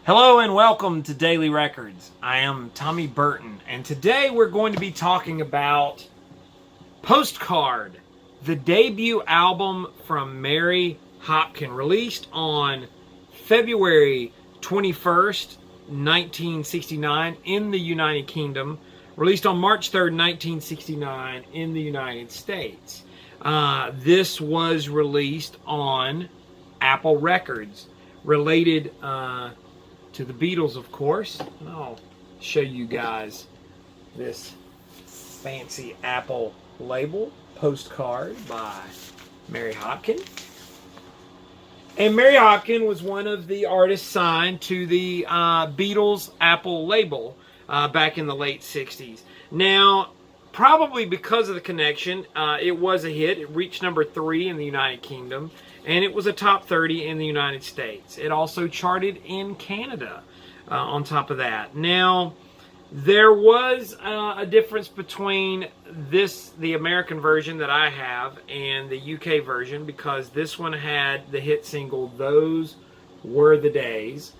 Hello and welcome to Daily Records. I am Tommy Burton, and today we're going to be talking about Postcard, the debut album from Mary Hopkin, released on February 21st, 1969 in the United Kingdom, released on March 3rd, 1969 in the United States. This was released on Apple Records, related to the Beatles, of course. And I'll show you guys this fancy Apple label, Postcard by Mary Hopkin. And Mary Hopkin was one of the artists signed to the Beatles Apple label back in the late 60s. Now, probably because of the connection, it was a hit. It reached number 3 in the United Kingdom, and it was a top 30 in the United States. It also charted in Canada on top of that. Now, there was a difference between the American version that I have and the UK version, because this one had the hit single "Those Were the Days,"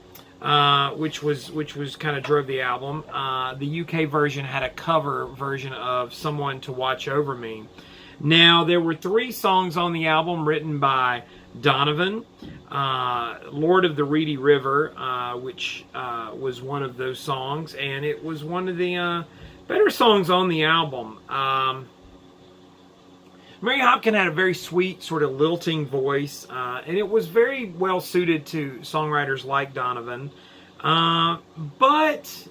which was kind of drove the album. The UK version had a cover version of "Someone to Watch Over Me." Now, there were 3 songs on the album written by Donovan. Lord of the Reedy River, which was one of those songs, and it was one of the better songs on the album. Mary Hopkin had a very sweet, sort of lilting voice, and it was very well suited to songwriters like Donovan. But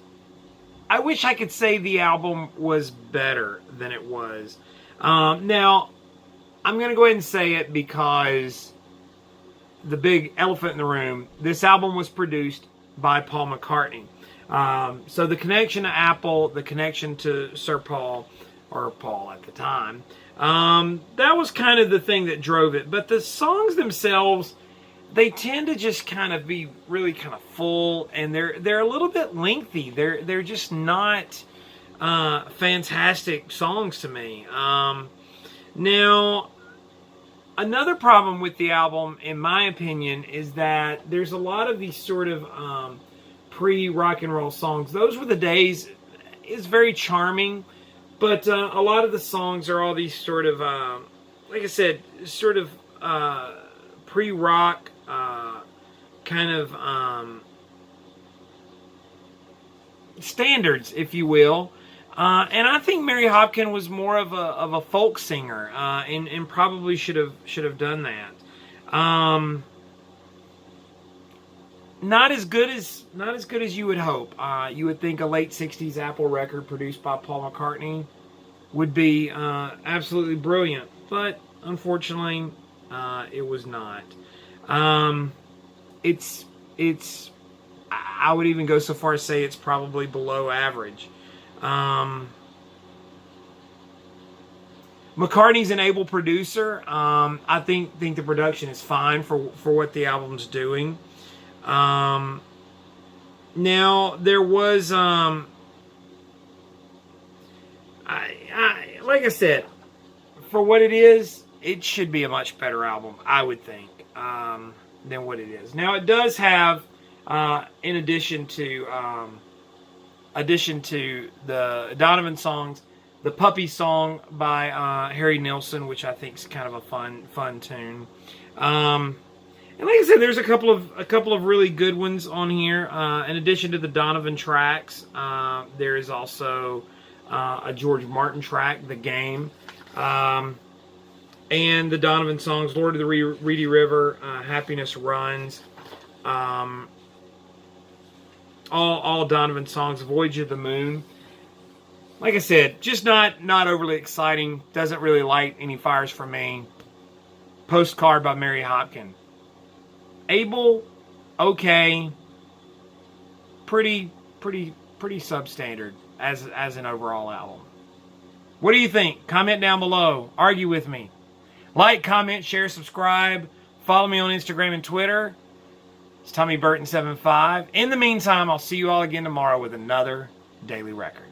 I wish I could say the album was better than it was. Now, I'm going to go ahead and say it because the big elephant in the room, this album was produced by Paul McCartney. So the connection to Apple, the connection to Sir Paul, or Paul at the time, that was kind of the thing that drove it. But the songs themselves, they tend to just kind of be really kind of full, and they're a little bit lengthy. They're just not fantastic songs to me. Now, another problem with the album, in my opinion, is that there's a lot of these sort of pre-rock and roll songs. "Those Were the Days" is very charming, but a lot of the songs are all these sort of, like I said, sort of pre-rock kind of standards, if you will. And I think Mary Hopkin was more of a folk singer, and probably should have done that. Not as good as you would hope. You would think a late '60s Apple record produced by Paul McCartney would be absolutely brilliant, but unfortunately, it was not. It's I would even go so far as say it's probably below average. McCartney's an able producer. I think the production is fine for what the album's doing. Now, there was like I said, for what it is, it should be a much better album, I would think, than what it is. Now, it does have, in addition to the Donovan songs, the Puppy song by Harry Nilsson, which I think is kind of a fun tune. And like I said, there's a couple of really good ones on here. In addition to the Donovan tracks, there is also a George Martin track, "The Game," and the Donovan songs, "Lord of the Reedy River," "Happiness Runs." All Donovan songs, "Voyage of the Moon." Like I said, just not overly exciting. Doesn't really light any fires for me. Postcard by Mary Hopkin. Able, okay, pretty substandard as an overall album. What do you think? Comment down below. Argue with me. Like, comment, share, subscribe. Follow me on Instagram and Twitter. It's Tommy Burton 75. In the meantime, I'll see you all again tomorrow with another Daily Record.